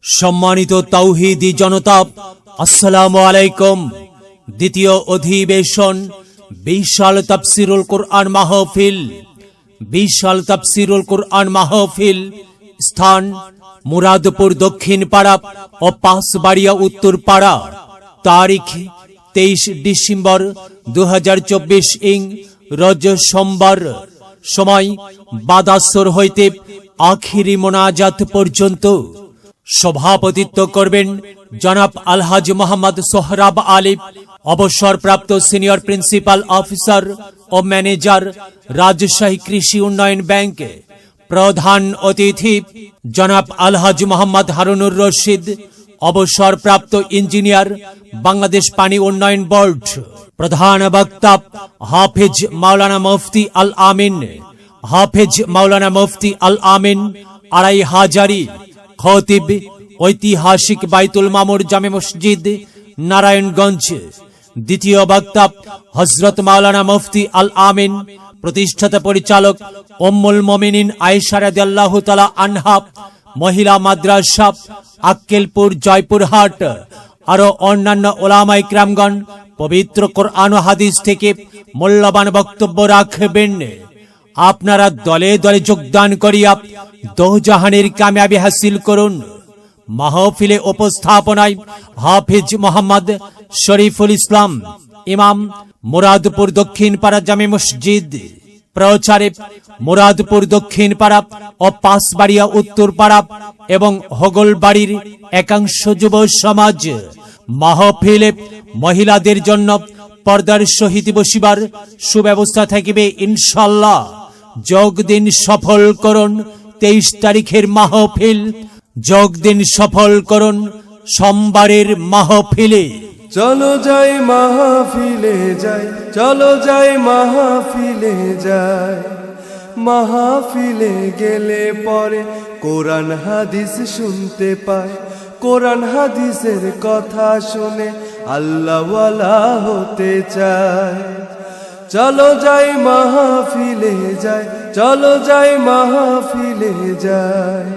সম্মানিত তাওহীদি জনতা, আসসালামু আলাইকুম। দ্বিতীয় অধিবেশন বিশাল তাফসীরুল কুরআন মাহফিল। বিশাল তাফসীরুল কুরআন মাহফিল স্থান মুরাদপুর দক্ষিণ পাড়া ও পাঁচবাড়িয়া উত্তর পাড়া। তারিখ 23 ডিসেম্বর 2024 ইং রোজ সোমবার। সময় বাদাসর হইতে আখিরি মোনাজাত পর্যন্ত। সভাপতিত্ব করবেন জনাব আলহাজ মোহাম্মদ সোহরাব আলী, অবসরপ্রাপ্ত সিনিয়র প্রিন্সিপাল অফিসার ও ম্যানেজার, রাজশাহী কৃষি উন্নয়ন ব্যাংক। প্রধান অতিথি জনাব আলহাজ মোহাম্মদ হারুনুর রশিদ, অবসরপ্রাপ্ত ইঞ্জিনিয়ার, বাংলাদেশ পানি উন্নয়ন বোর্ড। প্রধান বক্তা হাফেজ মাওলানা মুফতি আল আমিন। হাফেজ মাওলানা মুফতি আল আমিন আড়াই হাজারি। খতিব ঐতিহাসিক বাইতুল মামুর জামে মসজিদ, নারায়ণগঞ্জ। দ্বিতীয় বক্তা হযরত মাওলানা মুফতি আল আমিন, প্রতিষ্ঠাতা পরিচালক উম্মুল মুমিনিন আয়েশা রাদিয়াল্লাহু তাআলা আনহা মহিলা মাদ্রাসা, আক্কেলপুর, জয়পুরহাট। আরো অন্যান্য ওলামায়ে কিরামগণ পবিত্র কোরআন ও হাদিস থেকে মূল্যবান বক্তব্য রাখবেন। আপনারা দলে দলে যোগদান করিয়া দোজাহানের কামিয়াবি হাসিল করুন। মাহফিলে উপস্থাপনায় হাফিজ মোহাম্মদ শরীফুল ইসলাম, ইমাম, মুরাদপুর দক্ষিণ পাড়া জামে মসজিদ। প্রচারে মুরাদপুর দক্ষিণ পাড়া ও পাঁচবাড়িয়া উত্তর পাড়া এবং হোগলবাড়ির একাংশ যুব সমাজ। মাহফিলে মহিলাদের জন্য পর্দার সহিত বসিবার সুব্যবস্থা থাকিবে ইনশাআল্লাহ। যোগ দিন, সফল করুন 23 তারিখের মাহফিল। যোগ দিন, সফল করুন সোমবারের মাহফিলে। চলো যাই মাহফিলে যাই, চলো যাই মাহফিলে যাই। মাহফিলে গেলে পরে কোরআন হাদিস শুনতে পায়। কোরআন হাদিসের কথা শুনে আল্লাহওয়ালা হতে চায়। চলো যাই মাহফিলে যাই, চলো যাই মাহফিলে যাই।